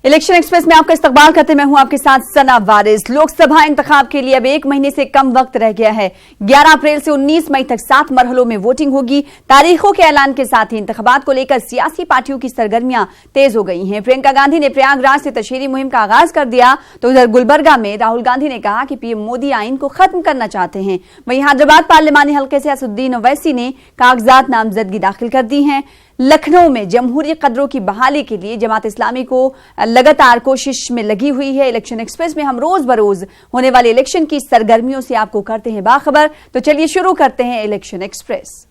Election express में आपका इस्तकबाल करते मैं हूं आपके साथ सना वारिस। लोकसभा इंतखाब के लिए अब 1 महीने से कम वक्त रह गया है। 11 अप्रैल से 19 मई तक 7 मरहलों में वोटिंग होगी। तारीखों के ऐलान के साथ ही इंतखाबात को लेकर सियासी पार्टियों की सरगर्मियां तेज हो गई हैं। प्रियंका गांधी ने प्रयागराज से तशहीरी मुहिम का आगाज कर दिया, तो उधर गुलबर्गा में राहुल गांधी ने कहा कि पीएम मोदी आइन को खत्म करना चाहते हैं। वहीं हैदराबाद पार्लिमानी हल्के से असदुद्दीन ओवैसी ने कागजात नामजदगी दाखिल कर दी है। लखनऊ में जमहूरी कदरों की बहाली के लिए जमात इस्लामी को लगातार कोशिश में लगी हुई है। इलेक्शन एक्सप्रेस में हम रोज बरोज होने वाले इलेक्शन की सरगर्मियों से आपको करते हैं बाखबर। तो चलिए शुरू करते हैं इलेक्शन एक्सप्रेस।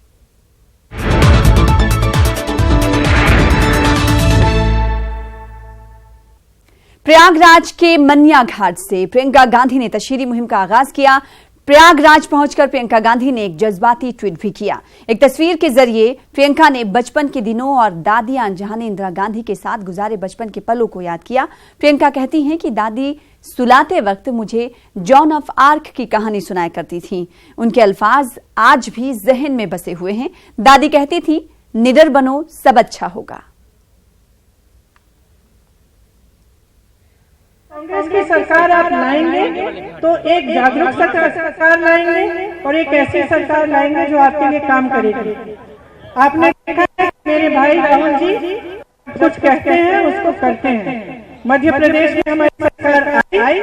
प्रयागराज के मनिया घाट से प्रियंका गांधी ने तशहीरी मुहिम का आगाज किया। प्रयागराज पहुंचकर प्रियंका गांधी ने एक जज्बाती ट्वीट भी किया। एक तस्वीर के जरिए प्रियंका ने बचपन के दिनों और दादी अनजान इंदिरा गांधी के साथ गुजारे बचपन के पलों को याद किया। प्रियंका कहती हैं कि दादी सुलाते वक्त मुझे जॉन ऑफ आर्क की कहानी सुनाया करती थी। उनके अल्फाज आज भी जहन में बसे हुए हैं। दादी कहती थी, निडर बनो, सब अच्छा होगा। कांग्रेस की सरकार आप लाएंगे तो एक जागरूक सरकार लाएंगे और एक ऐसी सरकार लाएंगे जो आपके लिए काम करेगी। आपने देखा है मेरे भाई राहुल जी कुछ कहते हैं उसको करते हैं। मध्य प्रदेश में हमारी सरकार आई,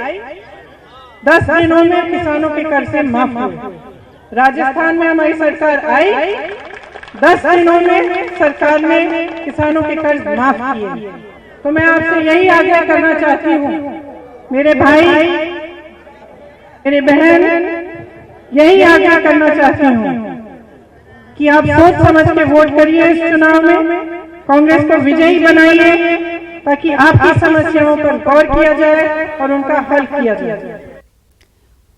10 दिनों में किसानों के कर्ज से माफ हुए। राजस्थान में हमारी सरकार आई, 10 दिनों में सरकार ने किसानों के कर्ज माफ किए। तो मैं आपसे यही आग्रह करना चाहती हूँ, मेरे भाई मेरे बहन, यही आग्रह करना चाहती हूँ कि आप सोच समझ के वोट करिए इस चुनाव में। कांग्रेस को विजयी बनाइए ताकि आपकी समस्याओं पर गौर किया जाए और उनका हल किया जाए।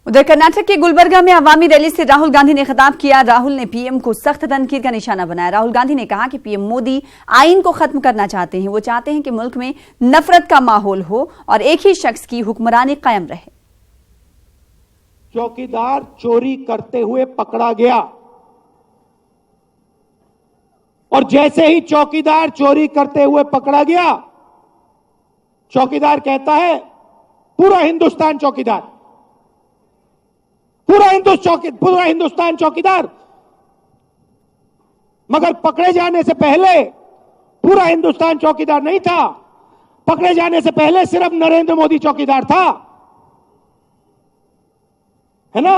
उधर कर्नाटक के गुलबर्गा में अवामी रैली से राहुल गांधी ने खिताब किया। राहुल ने पीएम को सख्त तनकीद का निशाना बनाया। राहुल गांधी ने कहा कि पीएम मोदी आइन को खत्म करना चाहते हैं। वो चाहते हैं कि मुल्क में नफरत का माहौल हो और एक ही शख्स की हुक्मरानी कायम रहे। चौकीदार चोरी करते हुए पकड़ा गया और जैसे ही चौकीदार चोरी करते हुए पकड़ा गया, चौकीदार कहता है पूरा हिंदुस्तान चौकीदार, पूरा हिंदुस्तान चौकीदार। मगर पकड़े जाने से पहले पूरा हिंदुस्तान चौकीदार नहीं था। पकड़े जाने से पहले सिर्फ नरेंद्र मोदी चौकीदार था, है ना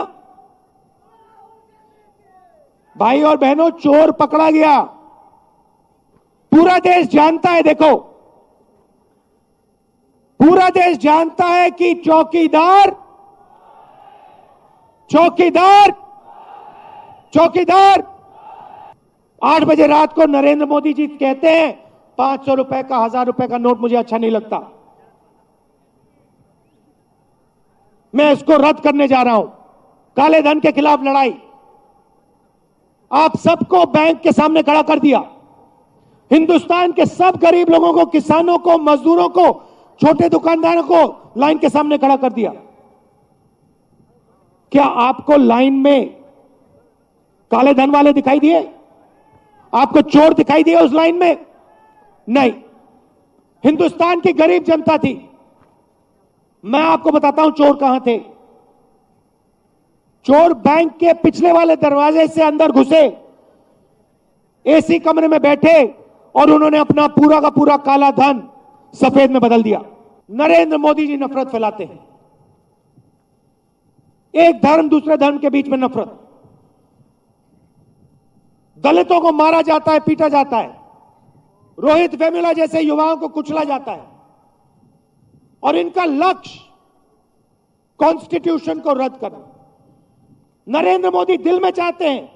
भाई और बहनों। चोर पकड़ा गया, पूरा देश जानता है। देखो, पूरा देश जानता है कि चौकीदार 8 बजे रात को नरेंद्र मोदी जी कहते हैं 500 रुपए का, 1000 रुपए का नोट मुझे अच्छा नहीं लगता, मैं इसको रद्द करने जा रहा हूं। काले धन के खिलाफ लड़ाई, आप सबको बैंक के सामने खड़ा कर दिया। हिंदुस्तान के सब गरीब लोगों को, किसानों को, मजदूरों को, छोटे दुकानदारों को लाइन के सामने खड़ा कर दिया। क्या आपको लाइन में काले धन वाले दिखाई दिए? आपको चोर दिखाई दिए उस लाइन में? नहीं, हिंदुस्तान की गरीब जनता थी। मैं आपको बताता हूं चोर कहां थे। चोर बैंक के पिछले वाले दरवाजे से अंदर घुसे, एसी कमरे में बैठे और उन्होंने अपना पूरा का पूरा काला धन सफेद में बदल दिया। नरेंद्र मोदी जी नफरत फैलाते हैं, एक धर्म दूसरे धर्म के बीच में नफरत। दलितों को मारा जाता है, पीटा जाता है, रोहित वेमुला जैसे युवाओं को कुचला जाता है और इनका लक्ष्य कॉन्स्टिट्यूशन को रद्द करना। नरेंद्र मोदी दिल में चाहते हैं,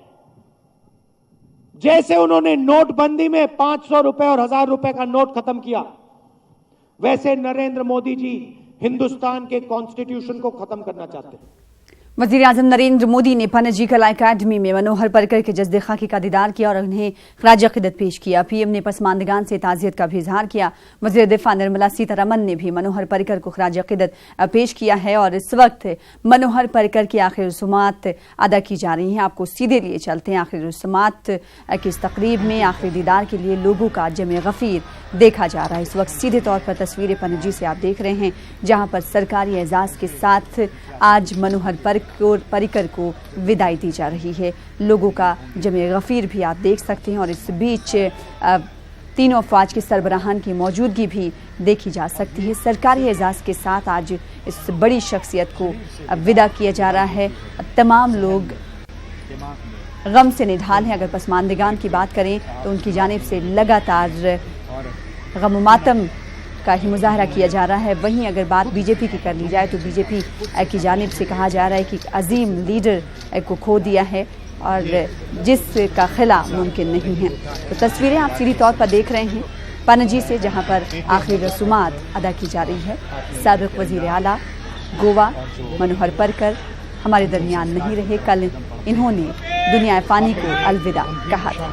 जैसे उन्होंने नोटबंदी में 500 रुपए और 1000 रुपए का नोट खत्म किया, वैसे नरेंद्र मोदी जी हिंदुस्तान के कॉन्स्टिट्यूशन को खत्म करना चाहते हैं। वज़ीर-ए-आज़म नरेंद्र मोदी ने पणजी कला अकादमी में मनोहर पर्रिकर के जस्द खाकी का दीदार किया और उन्हें खराज अक़ीदत पेश किया। पीएम ने पसमानदगान से ताज़ियत का भी इजहार किया। वज़ीर दिफ़ा निर्मला सीतारमन ने भी मनोहर पर्रिकर को खराज अक़ीदत पेश किया है और इस वक्त मनोहर पर्रिकर की आखिरी रसूमात अदा की जा रही हैं। आपको सीधे लिए चलते हैं आखिरी रसूमात की इस तकरीब में। आखिरी दीदार के लिए लोगों का जमे गफ़ीर देखा जा रहा है। इस वक्त सीधे तौर पर तस्वीरें पणजी से आप देख रहे हैं, जहाँ पर सरकारी एजाज़ के साथ आज मनोहर पर्रिकर को विदाई दी जा रही है। लोगों का जमे गफ़ीर भी आप देख सकते हैं और इस बीच तीनों अफवाज के सरबराहान की मौजूदगी भी देखी जा सकती है। सरकारी एजाज़ के साथ आज इस बड़ी शख्सियत को विदा किया जा रहा है। तमाम लोग गम से निढाल हैं। अगर पसमानदगान की बात करें तो उनकी जानिब से लगातार गम मातम का ही मुजाहरा किया जा रहा है। वहीं अगर बात बीजेपी की कर ली जाए तो बीजेपी की जानिब से कहा जा रहा है कि अजीम लीडर को खो दिया है और जिसका खिला मुमकिन नहीं है। तो तस्वीरें आप सीधी तौर पर देख रहे हैं पणजी से, जहां पर आखिरी रसूमात अदा की जा रही है। साबिक़ वज़ीर आला गोवा मनोहर पर्रिकर हमारे दरमियान नहीं रहे। कल इन्होंने दुनिया फ़ानी को अलविदा कहा था।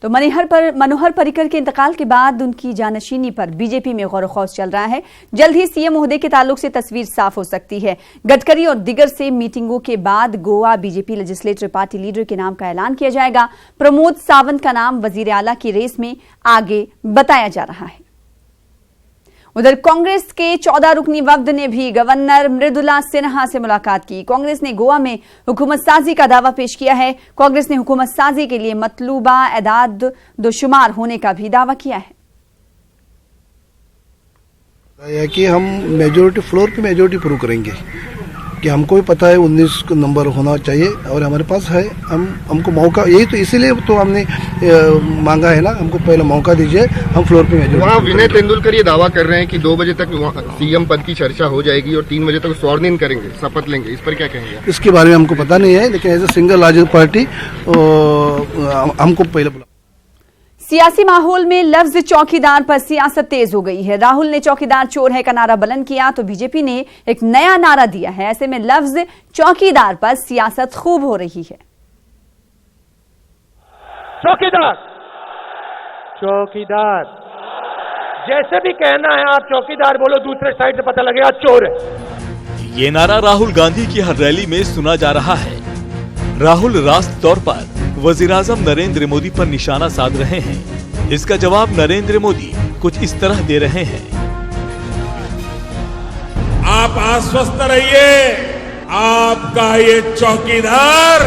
तो मनोहर पर्रिकर के इंतकाल के बाद उनकी जानशीनी पर बीजेपी में गौर खौस चल रहा है। जल्द ही सीएम ओहदे के ताल्लुक से तस्वीर साफ हो सकती है। गडकरी और दिगर से मीटिंगों के बाद Goa BJP legislative party leader के नाम का ऐलान किया जाएगा। प्रमोद सावंत का नाम वजीर आला की रेस में आगे बताया जा रहा है। उधर कांग्रेस के 14 रुकनी वफ्द ने भी गवर्नर मृदुला सिन्हा से मुलाकात की। कांग्रेस ने गोवा में हुकूमत साजी का दावा पेश किया है। कांग्रेस ने हुकूमत साजी के लिए मतलूबा एदाद दोशुमार होने का भी दावा किया है। कि हम मेजोरिटी फ्लोर पे मेजोरिटी प्रूव करेंगे कि हमको भी पता है 19 नंबर होना चाहिए और हमारे पास है। हमको मौका, यही तो इसीलिए तो हमने मांगा है ना, हमको पहले मौका दीजिए, हम फ्लोर पे मेजोरिटी। वहाँ विनय तेंदुलकर ये दावा कर रहे हैं कि 2 बजे तक सीएम पद की चर्चा हो जाएगी और 3 बजे तक स्वर्ण इन करेंगे, शपथ लेंगे। इस पर क्या कहेंगे? इसके बारे में हमको पता नहीं है, लेकिन as a single largest party हमको पहले बुला। सियासी माहौल में लफ्ज चौकीदार पर सियासत तेज हो गई है। राहुल ने चौकीदार चोर है का नारा बुलंद किया तो बीजेपी ने एक नया नारा दिया है। ऐसे में लफ्ज चौकीदार पर सियासत खूब हो रही है। चौकीदार चौकीदार जैसे भी कहना है आप चौकीदार बोलो, दूसरे साइड से पता लगेगा चोर है। ये नारा राहुल गांधी की हर रैली में सुना जा रहा है। राहुल रास्त तौर पर वज़ीर-ए-आज़म नरेंद्र मोदी पर निशाना साध रहे हैं। इसका जवाब नरेंद्र मोदी कुछ इस तरह दे रहे हैं। आप आश्वस्त रहिए, आपका ये चौकीदार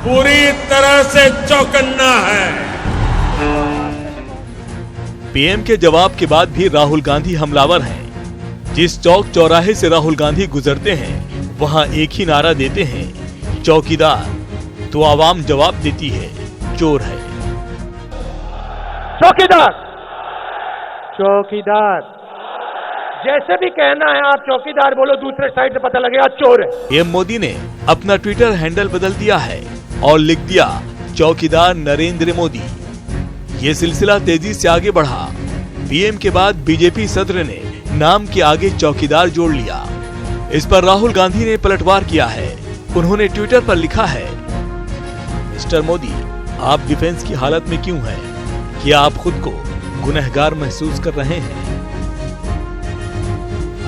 पूरी तरह से चौकन्ना है। पीएम के जवाब के बाद भी राहुल गांधी हमलावर हैं। जिस चौक चौराहे से राहुल गांधी गुजरते हैं वहां एक ही नारा देते हैं, चौकीदार। तो आवाम जवाब देती है, चोर है। चौकीदार चौकीदार जैसे भी कहना है आप चौकीदार बोलो, दूसरे साइड से पता लगेगा चोर है। पीएम मोदी ने अपना ट्विटर हैंडल बदल दिया है और लिख दिया, चौकीदार नरेंद्र मोदी। ये सिलसिला तेजी से आगे बढ़ा। पीएम के बाद बीजेपी सदर ने नाम के आगे चौकीदार जोड़ लिया। इस पर राहुल गांधी ने पलटवार किया है। उन्होंने ट्विटर पर लिखा है, मिस्टर मोदी, आप डिफेंस की हालत में क्यों हैं? क्या आप खुद को गुनहगार महसूस कर रहे हैं?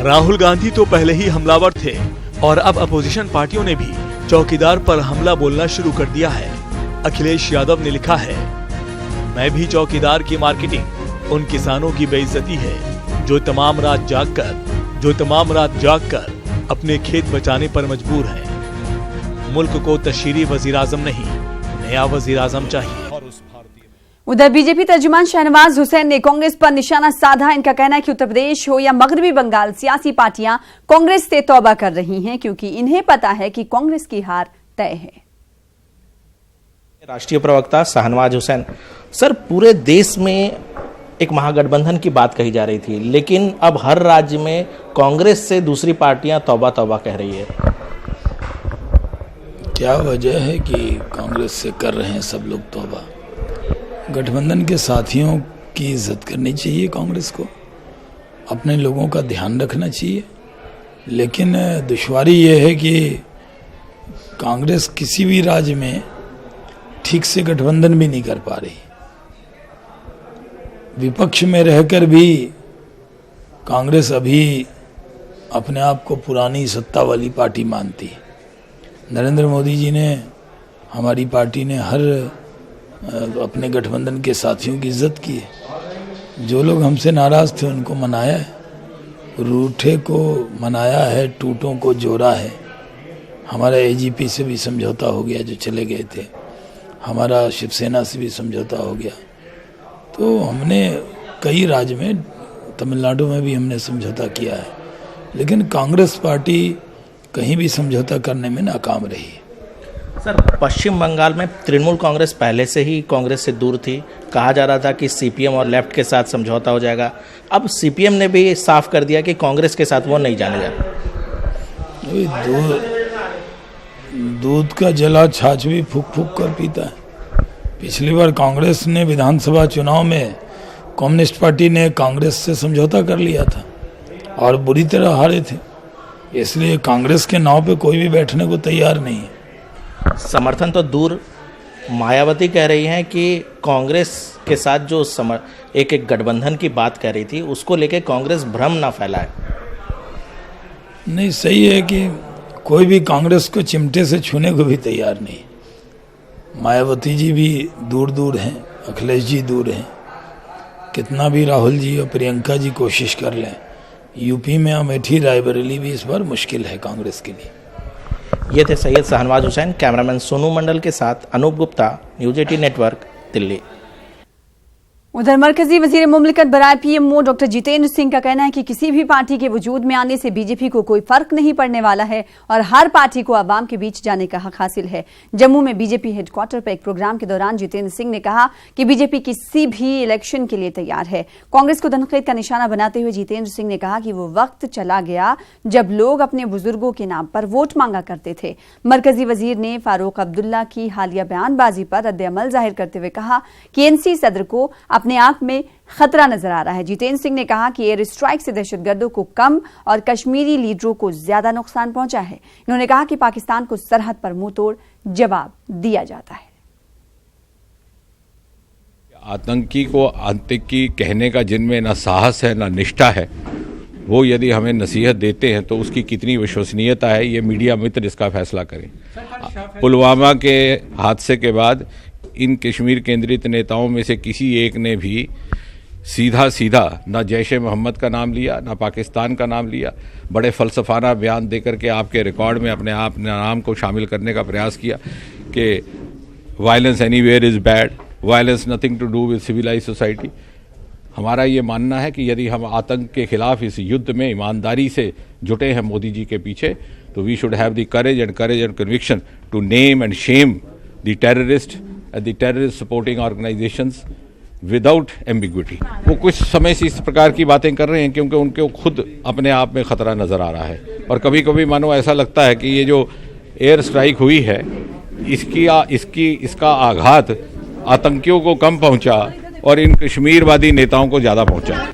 राहुल गांधी तो पहले ही हमलावर थे और अब अपोजिशन पार्टियों ने भी चौकीदार पर हमला बोलना शुरू कर दिया है। अखिलेश यादव ने लिखा है, मैं भी चौकीदार की मार्केटिंग उन किसानों की बेइज्जती है जो तमाम रात जागकर अपने खेत बचाने पर मजबूर हैं। मुल्क को तशहीरी वज़ीर-ए-आज़म नहीं, नया वज़ीर-ए-आज़म चाहिए। उधर बीजेपी तर्जुमान शहनवाज हुसैन ने कांग्रेस पर निशाना साधा। इनका कहना है कि उत्तर प्रदेश हो या मगरबी बंगाल, सियासी पार्टियां कांग्रेस से तौबा कर रही हैं क्योंकि इन्हें पता है कि कांग्रेस की हार तय है। राष्ट्रीय प्रवक्ता शहनवाज हुसैन, सर पूरे देश में एक महागठबंधन की बात कही जा रही थी, लेकिन अब हर राज्य में कांग्रेस से दूसरी पार्टियां तौबा तौबा कह रही है। क्या वजह है कि कांग्रेस से कर रहे हैं सब लोग तौबा? गठबंधन के साथियों की इज्जत करनी चाहिए कांग्रेस को। अपने लोगों का ध्यान रखना चाहिए। लेकिन दुश्वारी ये है कि कांग्रेस किसी भी राज्य में ठीक से गठबंधन भी नहीं कर पा रही। विपक्ष में रहकर भी कांग्रेस अभी अपने आप को पुरानी सत्ता वाली पार्टी मानती है। नरेंद्र मोदी जी ने, हमारी पार्टी ने हर अपने गठबंधन के साथियों की इज्जत की है। जो लोग हमसे नाराज थे उनको मनाया है, रूठे को मनाया है, टूटों को जोड़ा है। हमारा एजीपी से भी समझौता हो गया जो चले गए थे, हमारा शिवसेना से भी समझौता हो गया। तो हमने कई राज्य में, तमिलनाडु में भी हमने समझौता किया है, लेकिन कांग्रेस पार्टी कहीं भी समझौता करने में नाकाम रही। सर, पश्चिम बंगाल में तृणमूल कांग्रेस पहले से ही कांग्रेस से दूर थी। कहा जा रहा था कि सीपीएम और लेफ्ट के साथ समझौता हो जाएगा। अब सीपीएम ने भी साफ कर दिया कि कांग्रेस के साथ वो नहीं जानेगा। दूध का जला छाछ भी फूक फूक कर पीता है। पिछली बार कांग्रेस ने विधानसभा चुनाव में, कम्युनिस्ट पार्टी ने कांग्रेस से समझौता कर लिया था और बुरी तरह हारे थे। इसलिए कांग्रेस के नाव पे कोई भी बैठने को तैयार नहीं है। समर्थन तो दूर, मायावती कह रही हैं कि कांग्रेस के साथ जो एक गठबंधन की बात कह रही थी, उसको लेके कांग्रेस भ्रम ना फैलाए। नहीं, सही है कि कोई भी कांग्रेस को चिमटे से छूने को भी तैयार नहीं। मायावती जी भी दूर दूर हैं, अखिलेश जी दूर हैं। कितना भी राहुल जी और प्रियंका जी कोशिश कर लें, यूपी में अमेठी, रायबरेली भी इस बार मुश्किल है कांग्रेस के लिए। ये थे सैयद शाहनवाज हुसैन। कैमरामैन सोनू मंडल के साथ अनूप गुप्ता, न्यूज 18 नेटवर्क, दिल्ली। उधर मरकजी वजीर मुमलिकत बराए पीएमओ डॉक्टर जितेंद्र सिंह का कहना है कि किसी भी पार्टी के वजूद में आने से बीजेपी को कोई फर्क नहीं पड़ने वाला है और हर पार्टी को आवाम के बीच जाने का हक हासिल है। जम्मू में बीजेपी हेडक्वार्टर पर एक प्रोग्राम के दौरान जितेंद्र सिंह ने कहा कि बीजेपी किसी भी इलेक्शन के लिए तैयार है। कांग्रेस को तनकीद का निशाना बनाते हुए जितेंद्र सिंह ने कहा कि वो वक्त चला गया जब लोग अपने बुजुर्गों के नाम पर वोट मांगा करते थे। मरकजी वजीर ने फारूक अब्दुल्ला की हालिया बयानबाजी पर रद्द-ए-अमल जाहिर करते हुए कहा कि एनसी सदर को अपने आप में खतरा नजर आ रहा है। जितेंद्र सिंह ने कहा कि एयर स्ट्राइक से दहशतगर्दों को कम और कश्मीरी लीडरों को ज्यादा नुकसान पहुंचा है। इन्होंने कहा कि पाकिस्तान को सरहद पर मुंहतोड़ जवाब दिया जाता है। आतंकी को आतंकी कहने का जिनमें ना साहस है ना निष्ठा है, वो यदि हमें नसीहत देते हैं तो उसकी कितनी विश्वसनीयता है, ये मीडिया मित्र इसका फैसला करें। पुलवामा के हादसे के बाद इन कश्मीर केंद्रित नेताओं में से किसी एक ने भी सीधा ना जैश ए मोहम्मद का नाम लिया, ना पाकिस्तान का नाम लिया। बड़े फलसफाना बयान देकर के आपके रिकॉर्ड में अपने आप नाम को शामिल करने का प्रयास किया कि violence anywhere is bad, violence nothing to do with civilize society. हमारा ये मानना है कि यदि हम आतंक के खिलाफ इस युद्ध में ईमानदारी से जुटे हैं मोदी जी के पीछे, तो we should have the courage and conviction to name and shame the terrorist and the terrorist supporting organisations without ambiguity. वो कुछ समय से इस प्रकार की बातें कर रहे हैं क्योंकि उनको खुद अपने आप में खतरा नजर आ रहा है। और कभी कभी मानो ऐसा लगता है कि ये जो एयर स्ट्राइक हुई है इसका आघात आतंकियों को कम पहुंचा और इन कश्मीरवादी नेताओं को ज्यादा पहुंचा।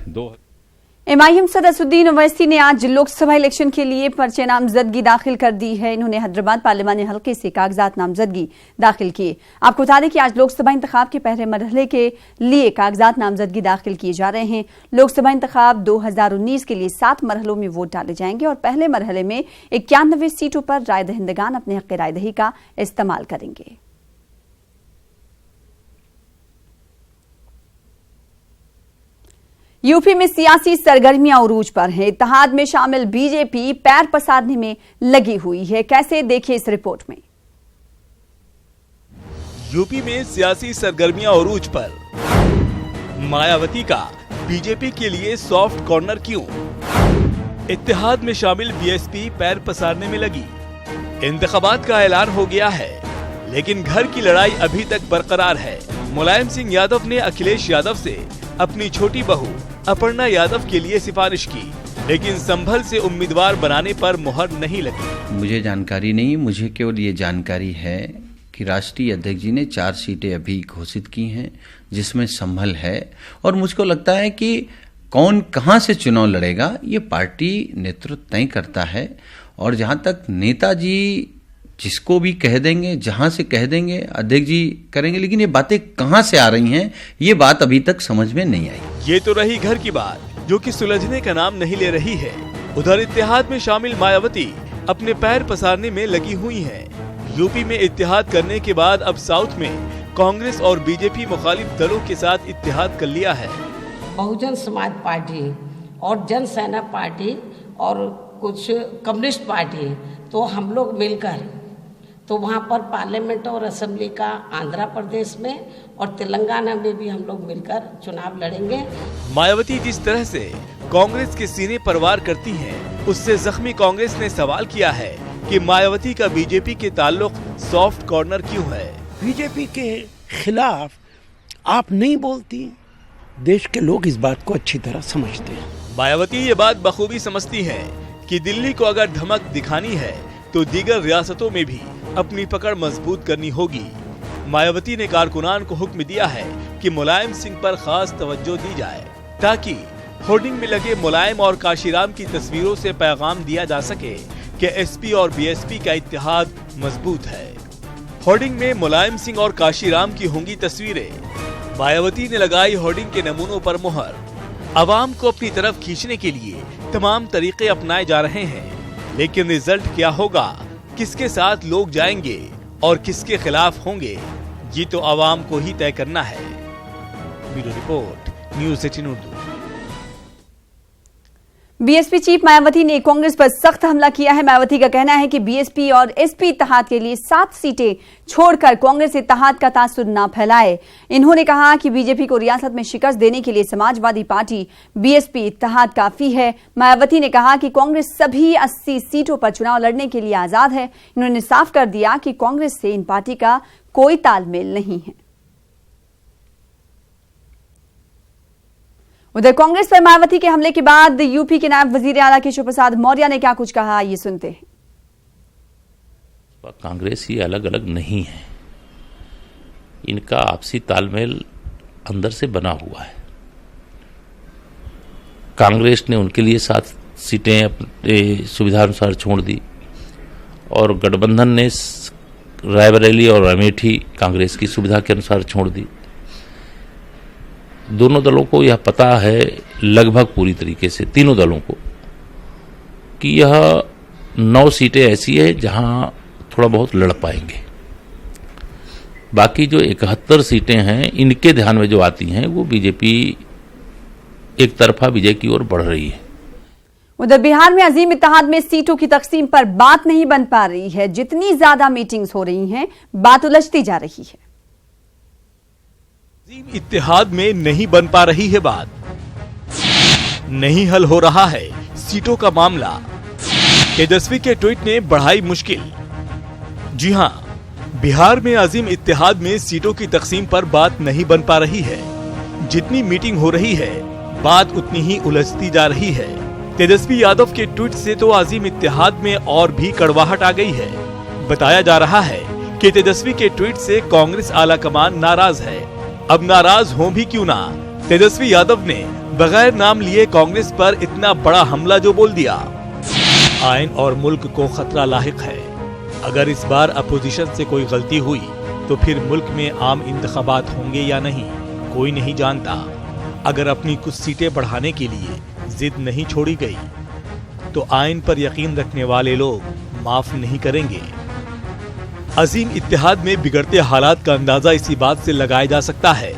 एमआईएम सदर असदुद्दीन ओवैसी ने आज लोकसभा इलेक्शन के लिए पर्चे नामजदगी दाखिल कर दी है। इन्होंने हैदराबाद पार्लिमानी हल्के से कागजात नामजदगी दाखिल किए। आपको बता दें कि आज लोकसभा इंतखाब के पहले मरहले के लिए कागजात नामजदगी दाखिल किए जा रहे हैं। लोकसभा इंतखाब 2019 के लिए 7 मरहलों में वोट डाले जाएंगे और पहले मरहले में 91 सीटों पर राय दहिंदगान अपने हक राय दही का इस्तेमाल करेंगे। यूपी में सियासी सरगर्मियां उरूज पर हैं। इत्तेहाद में शामिल बीजेपी पैर पसारने में लगी हुई है। कैसे, देखिए इस रिपोर्ट में। यूपी में सियासी सरगर्मियां उरूज पर। मायावती का बीजेपी के लिए सॉफ्ट कॉर्नर क्यों? इत्तेहाद में शामिल बीएसपी पैर पसारने में लगी। इंतखाबात का ऐलान हो गया है, लेकिन घर की लड़ाई अभी तक बरकरार है। मुलायम सिंह यादव ने अखिलेश यादव से अपनी छोटी बहू अपर्णा यादव के लिए सिफारिश की, लेकिन संभल से उम्मीदवार बनाने पर मुहर नहीं लगी। मुझे जानकारी नहीं, मुझे केवल ये जानकारी है कि राष्ट्रीय अध्यक्ष जी ने 4 सीटें अभी घोषित की हैं, जिसमें संभल है। और मुझको लगता है कि कौन कहाँ से चुनाव लड़ेगा ये पार्टी नेतृत्व तय करता है। और जहाँ तक नेताजी जिसको भी कह देंगे, जहाँ से कह देंगे, अध्यक्ष जी करेंगे, लेकिन ये बातें कहाँ से आ रही हैं ये बात अभी तक समझ में नहीं आई। ये तो रही घर की बात जो कि सुलझने का नाम नहीं ले रही है। उधर इत्तेहाद में शामिल मायावती अपने पैर पसारने में लगी हुई हैं। यूपी में इत्तेहाद करने के बाद अब साउथ में कांग्रेस और बीजेपी मुखालिफ दलों के साथ इत्तेहाद कर लिया है। बहुजन समाज पार्टी और जन सेना पार्टी और कुछ कम्युनिस्ट पार्टी, तो हम लोग मिलकर तो वहाँ पर पार्लियामेंट और असेंबली का आंध्र प्रदेश में और तेलंगाना में भी हम लोग मिलकर चुनाव लड़ेंगे। मायावती जिस तरह से कांग्रेस के सीने पर वार करती हैं, उससे जख्मी कांग्रेस ने सवाल किया है कि मायावती का बीजेपी के ताल्लुक सॉफ्ट कॉर्नर क्यों है। बीजेपी के खिलाफ आप नहीं बोलती, देश के लोग इस बात को अच्छी तरह समझते हैं। मायावती ये बात बखूबी समझती है कि दिल्ली को अगर धमक दिखानी है तो दीगर रियासतों में भी अपनी पकड़ मजबूत करनी होगी। मायावती ने कारकुनान को हुक्म दिया है कि मुलायम सिंह पर खास तवज्जो दी जाए ताकि होर्डिंग में लगे मुलायम और काशीराम की तस्वीरों से पैगाम दिया जा सके कि एसपी और बीएसपी का इत्तेहाद मजबूत है। होर्डिंग में मुलायम सिंह और काशीराम की होंगी तस्वीरें। मायावती ने लगाई होर्डिंग के नमूनों पर मुहर। आवाम को अपनी तरफ खींचने के लिए तमाम तरीके अपनाए जा रहे हैं, लेकिन रिजल्ट क्या होगा, किसके साथ लोग जाएंगे और किसके खिलाफ होंगे, ये तो आवाम को ही तय करना है। Bureau report, news 18 Urdu. BSP chief Mayawati ने कांग्रेस पर सख्त हमला किया है। मायावती का कहना है कि बीएसपी और एसपी इत्तेहाद के लिए 7 सीटें छोड़कर कांग्रेस इत्तेहाद का तासुर न फैलाए। इन्होंने कहा कि बीजेपी को रियासत में शिकस्त देने के लिए समाजवादी पार्टी बीएसपी इत्तेहाद काफी है। मायावती ने कहा कि कांग्रेस सभी 80 सीटों पर चुनाव लड़ने के लिए आजाद है। इन्होंने साफ कर दिया कि कांग्रेस से इन पार्टी का कोई तालमेल नहीं है। उधर कांग्रेस पर मायावती के हमले के बाद यूपी के नायब वजीर आला केशव प्रसाद मौर्य ने क्या कुछ कहा, ये सुनते हैं। कांग्रेस ये अलग अलग नहीं है, इनका आपसी तालमेल अंदर से बना हुआ है। कांग्रेस ने उनके लिए 7 सीटें अपने सुविधा अनुसार छोड़ दी और गठबंधन ने रायबरेली और अमेठी कांग्रेस की सुविधा के अनुसार छोड़ दी। दोनों दलों को यह पता है लगभग पूरी तरीके से, तीनों दलों को, कि यह 9 सीटें ऐसी है जहां थोड़ा बहुत लड़ पाएंगे। बाकी जो 71 सीटें हैं इनके ध्यान में जो आती हैं वो बीजेपी एक तरफा विजय की ओर बढ़ रही है। उधर बिहार में अजीम इत्तेहाद में सीटों की तकसीम पर बात नहीं बन पा रही है। जितनी ज्यादा मीटिंग्स हो रही हैं, बात उलझती जा रही है। इत्तेहाद में नहीं बन पा रही है बात, नहीं हल हो रहा है सीटों का मामला। तेजस्वी के ट्वीट ने बढ़ाई मुश्किल। जी हां, बिहार में अजीम इत्तेहाद में सीटों की तकसीम पर बात नहीं बन पा रही है। जितनी मीटिंग हो रही है, बात उतनी ही उलझती जा रही है। तेजस्वी यादव के ट्वीट से तो अजीम इत्तेहाद में और भी कड़वाहट आ गई है। बताया जा रहा है कि तेजस्वी के ट्वीट से कांग्रेस आला कमान नाराज है। अब नाराज हो भी क्यों ना, तेजस्वी यादव ने बगैर नाम लिए कांग्रेस पर इतना बड़ा हमला जो बोल दिया। आइन और मुल्क को खतरा लाहिक है। अगर इस बार अपोजिशन से कोई गलती हुई तो फिर मुल्क में आम इंतखाबात होंगे या नहीं, कोई नहीं जानता। अगर अपनी कुछ सीटें बढ़ाने के लिए जिद नहीं छोड़ी गई तो आइन पर यकीन रखने वाले लोग माफ नहीं करेंगे। अजीम इत्तेहाद में बिगड़ते हालात का अंदाजा इसी बात से लगाया जा सकता है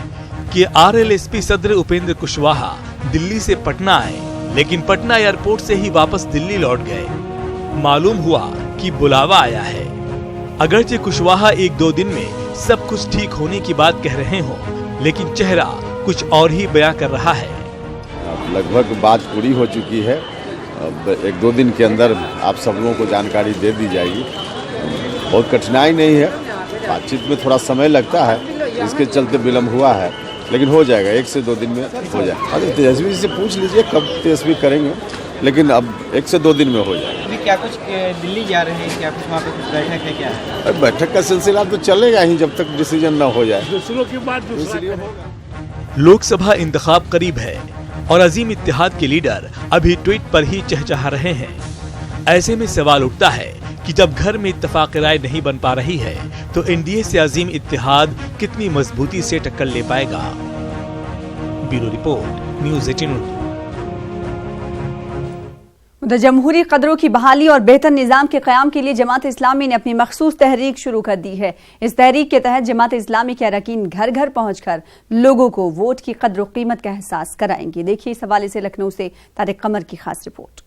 कि आरएलएसपी सदर उपेंद्र कुशवाहा दिल्ली से पटना आए, लेकिन पटना एयरपोर्ट से ही वापस दिल्ली लौट गए। मालूम हुआ कि बुलावा आया है। अगरचे कुशवाहा 1-2 दिन में सब कुछ ठीक होने की बात कह रहे हो, लेकिन चेहरा कुछ और ही बयां कर रहा है। लगभग बात पूरी हो चुकी है। अब 1-2 दिन के अंदर आप सब लोगों को जानकारी दे दी जाएगी। बहुत कठिनाई नहीं है, बातचीत में थोड़ा समय लगता है, इसके चलते विलम्ब हुआ है, लेकिन हो जाएगा। 1 से 2 दिन में हो जाएगा। अरे तेजस्वी से पूछ लीजिए कब तेजस्वी करेंगे, लेकिन अब 1 से 2 दिन में हो जाएगा। अभी क्या कुछ दिल्ली जा रहे हैं, क्या कुछ वहाँ पे कुछ बैठक है, क्या है? बैठक का सिलसिला तो चलेगा ही जब तक डिसीजन न हो जाए। लोकसभा इंतखाब करीब है। और अजीम इत्तेहाद के लीडर अभी ट्वीट पर ही चहचहा रहे हैं। ऐसे में सवाल उठता है कि जब घर में इत्तेफाक राय नहीं बन पा रही है तो एनडीए से अजीम इत्तेहाद कितनी मजबूती से टक्कर ले पाएगा। Bureau report, news 18 Urdu. उधर जमहूरी कदरों की बहाली और बेहतर निजाम के क़याम के लिए जमात इस्लामी ने अपनी मखसूस तहरीक शुरू कर दी है। इस तहरीक के तहत जमात इस्लामी के अरकान घर घर पहुंचकर लोगों को वोट की कद्र और कीमत का एहसास कराएंगे। देखिए इस हवाले से लखनऊ से तारिक कमर की खास रिपोर्ट।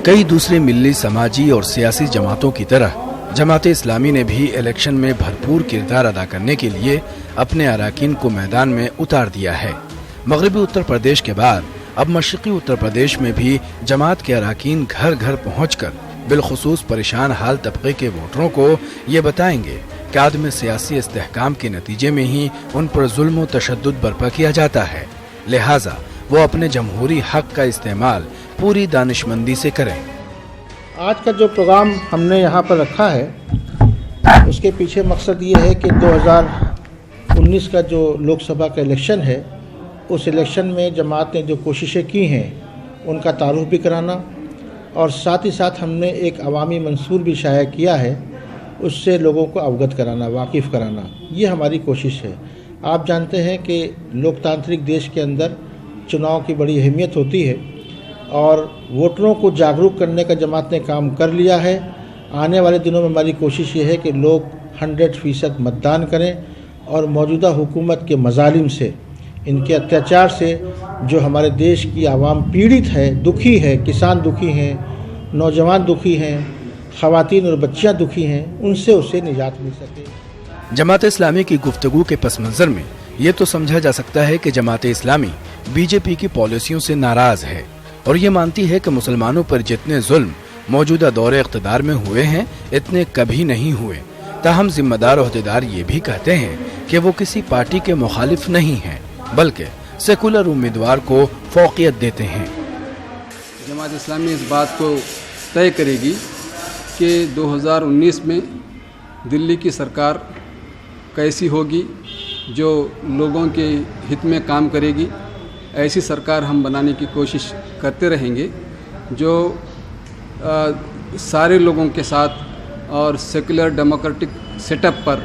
कई दूसरे मिल्ली, समाजी और सियासी जमातों की तरह जमात इस्लामी ने भी इलेक्शन में भरपूर किरदार अदा करने के लिए अपने अरकान को मैदान में उतार दिया है। मगरबी उत्तर प्रदेश के बाद अब मशरकी उत्तर प्रदेश में भी जमात के अरकान घर घर पहुंचकर बिलखुसूस परेशान हाल तबके के वोटरों को ये बताएंगे कि आदम सियासी इस्तेहकाम के नतीजे में ही उन पर जुल्म व तशद्दुद बर्पा किया जाता है, लिहाजा वो अपने जमहूरी हक का इस्तेमाल पूरी दानिशमंदी से करें। आज का जो प्रोग्राम हमने यहाँ पर रखा है उसके पीछे मकसद ये है कि 2019 का जो लोकसभा का इलेक्शन है उस इलेक्शन में जमात ने जो कोशिशें की हैं उनका तारुफ भी कराना और साथ ही साथ हमने एक अवामी मंसूर भी शाया किया है, उससे लोगों को अवगत कराना, वाकिफ़ कराना, ये हमारी कोशिश है। आप जानते हैं कि लोकतांत्रिक देश के अंदर चुनाव की बड़ी अहमियत होती है और वोटरों को जागरूक करने का जमात ने काम कर लिया है। आने वाले दिनों में हमारी कोशिश ये है कि लोग 100% मतदान करें और मौजूदा हुकूमत के मजालिम से, इनके अत्याचार से जो हमारे देश की आवाम पीड़ित है, दुखी है, किसान दुखी हैं, नौजवान दुखी हैं, ख़वातीन और बच्चियाँ दुखी हैं, उनसे उसे निजात मिल सके। जमात इस्लामी की गुफ्तगू के पस मंज़र में ये तो समझा जा सकता है कि जमात इस्लामी बीजेपी की पॉलिसियों से नाराज है और ये मानती है कि मुसलमानों पर जितने जुल्म मौजूदा दौरे इक़्तिदार में हुए हैं इतने कभी नहीं हुए। ताहम जिम्मेदार ओहदेदार ये भी कहते हैं कि वो किसी पार्टी के मुखालिफ नहीं हैं, बल्कि सेकुलर उम्मीदवार को फौकियत देते हैं। जमात इस्लामी इस बात को तय करेगी कि 2019 में दिल्ली की सरकार कैसी होगी, जो लोगों के हित में काम करेगी। ऐसी सरकार हम बनाने की कोशिश करते रहेंगे जो सारे लोगों के साथ और सेकुलर डेमोक्रेटिक सेटअप पर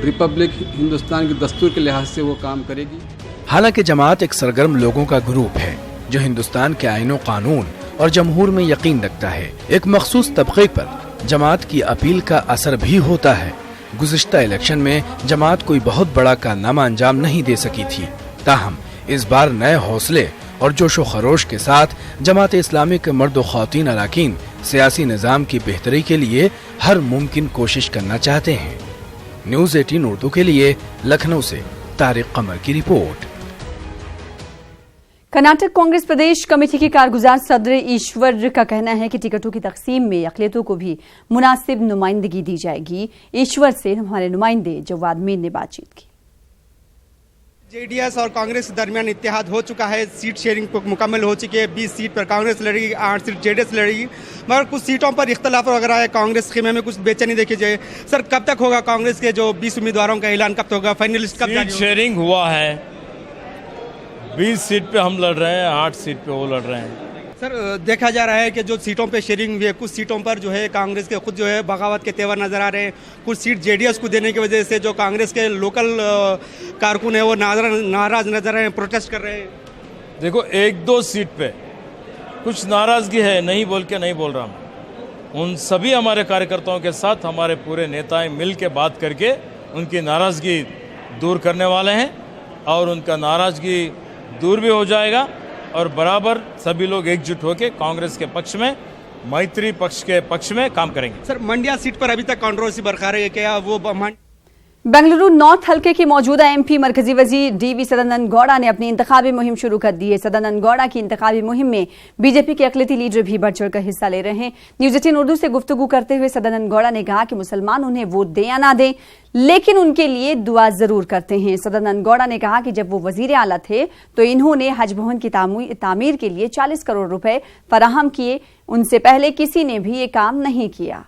रिपब्लिक हिंदुस्तान की दस्तूर के लिहाज से वो काम करेगी। हालांकि जमात एक सरगर्म लोगों का ग्रुप है जो हिंदुस्तान के आईन कानून और जमहूर में यकीन रखता है। एक मखसूस तबके पर जमात की अपील का असर भी होता है। गुज़िश्ता इलेक्शन में जमात कोई बहुत बड़ा कारनामा अंजाम नहीं दे सकी थी, ताहम इस बार नए हौसले और जोशो खरोश के साथ जमात इस्लामी के मर्द व ख़वातीन अरकान सियासी निज़ाम की बेहतरी के लिए हर मुमकिन कोशिश करना चाहते हैं। न्यूज़ 18 उर्दू के लिए लखनऊ से तारिक कमर की रिपोर्ट। कर्नाटक कांग्रेस प्रदेश कमेटी के कारगुजार सदर ईश्वर का कहना है कि टिकटों की तकसीम में अक़लियतों को भी मुनासिब नुमाइंदगी दी जाएगी। ईश्वर से हमारे नुमाइंदे जवाद मीर ने बातचीत की। जेडीएस और कांग्रेस के दरमियान इत्तेहाद हो चुका है, सीट शेयरिंग मुकम्मल हो चुकी है। 20 सीट पर कांग्रेस लड़ेगी, 8 सीट जेडीएस लड़ेगी, मगर कुछ सीटों पर इख्तलाफ वगैरह है। कांग्रेस खेमे में कुछ बेचैनी देखी जाए। सर कब तक होगा कांग्रेस के जो 20 उम्मीदवारों का ऐलान कब तक होगा, फाइनलिस्ट कब जारी होगा? शेयरिंग हुआ है, 20 सीट पे हम लड़ रहे हैं, 8 सीट पे वो लड़ रहे हैं। सर देखा जा रहा है कि जो सीटों पे शेयरिंग हुई है, कुछ सीटों पर जो है कांग्रेस के खुद जो है बगावत के तेवर नजर आ रहे हैं। कुछ सीट जेडीएस को देने की वजह से जो कांग्रेस के लोकल कारकुन है वो नाराज नजर आ रहे हैं, प्रोटेस्ट कर रहे हैं। देखो 1-2 सीट पे कुछ नाराजगी है, नहीं बोल के नहीं बोल रहा मैं। उन सभी हमारे कार्यकर्ताओं के साथ हमारे पूरे नेताएं मिल के बात करके उनकी नाराजगी दूर करने वाले हैं और उनका नाराजगी दूर भी हो जाएगा और बराबर सभी लोग एकजुट होकर कांग्रेस के पक्ष में, मैत्री पक्ष के पक्ष में काम करेंगे। सर मंडिया सीट पर अभी तक कंट्रोवर्सी बरकरार है, क्या वो बेंगलुरु नॉर्थ हल्के की मौजूदा एमपी मरकजी वजीर डीवी सदानंद गौड़ा ने अपनी इंतखाबी मुहिम शुरू कर दी है। सदानंद गौड़ा की इंतखाबी मुहिम में बीजेपी के अक़लियती लीडर भी बढ़ चढ़कर हिस्सा ले रहे हैं। न्यूज़ 18 उर्दू से गुफ्तगू करते हुए सदानंद गौड़ा ने कहा कि मुसलमान उन्हें वोट दें या ना दें, लेकिन उनके लिए दुआ जरूर करते हैं। सदानंद गौड़ा ने कहा कि जब वो वजीर आला थे तो इन्होंने हज भवन की तामीर के लिए 40 करोड़ रुपए फराहम किए, उनसे पहले किसी ने भी ये काम नहीं किया।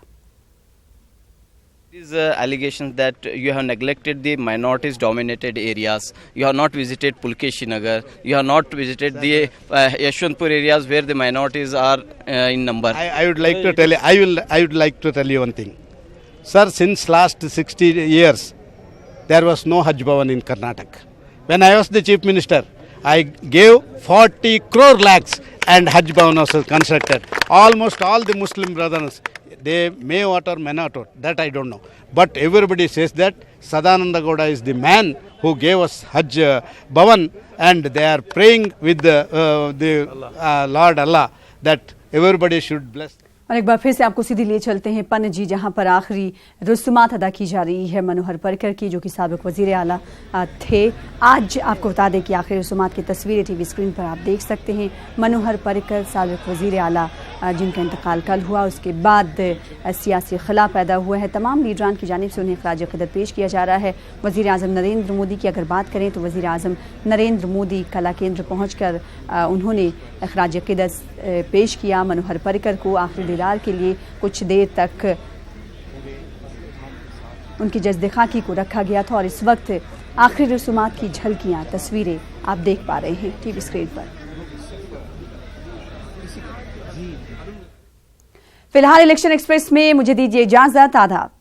Is allegations that you have neglected the minorities dominated areas. You have not visited Pulkeshi Nagar. You have not visited the Yashwantpur areas where the minorities are in number. I would like to tell you. I would like to tell you one thing, sir. Since last 60 years, there was no Hajj Bhavan in Karnataka. When I was the chief minister, I gave 40 crore lakhs and Hajj Bhavan was constructed. Almost all the Muslim brothers, they may vote or may not vote, that I don't know. But everybody says that Sadananda Gowda is the man who gave us Hajj Bhavan, and they are praying with the Lord Allah that everybody should bless. और एक बार फिर से आपको सीधी ले चलते हैं पणजी, जहां पर आखिरी रस्मात अदा की जा रही है मनोहर पर्रिकर की, जो कि साबिक वजीर आला थे। आज आपको बता दें कि आखिरी रस्मात की तस्वीरें टीवी स्क्रीन पर आप देख सकते हैं। मनोहर पर्रिकर साबिक वजीर आला जिनका इंतकाल कल हुआ, उसके बाद सियासी खिला पैदा हुआ है। तमाम लीडरान की जानिब से उन्हें खराज क़दर पेश किया जा रहा है। वज़ीर आज़म नरेंद्र मोदी की अगर बात करें तो वज़ीर आज़म नरेंद्र मोदी कला केंद्र पहुँचकर उन्होंने खराज क़दर पेश किया मनोहर पर्रिकर को। आखिरी दीदार के लिए कुछ देर तक उनकी जज्द खाकी को रखा गया था और इस वक्त आखिरी रसूमात की झलकियाँ तस्वीरें आप देख पा रहे हैं टीवी स्क्रीन पर। फिलहाल इलेक्शन एक्सप्रेस में मुझे दीजिए इजाजत। आदाब।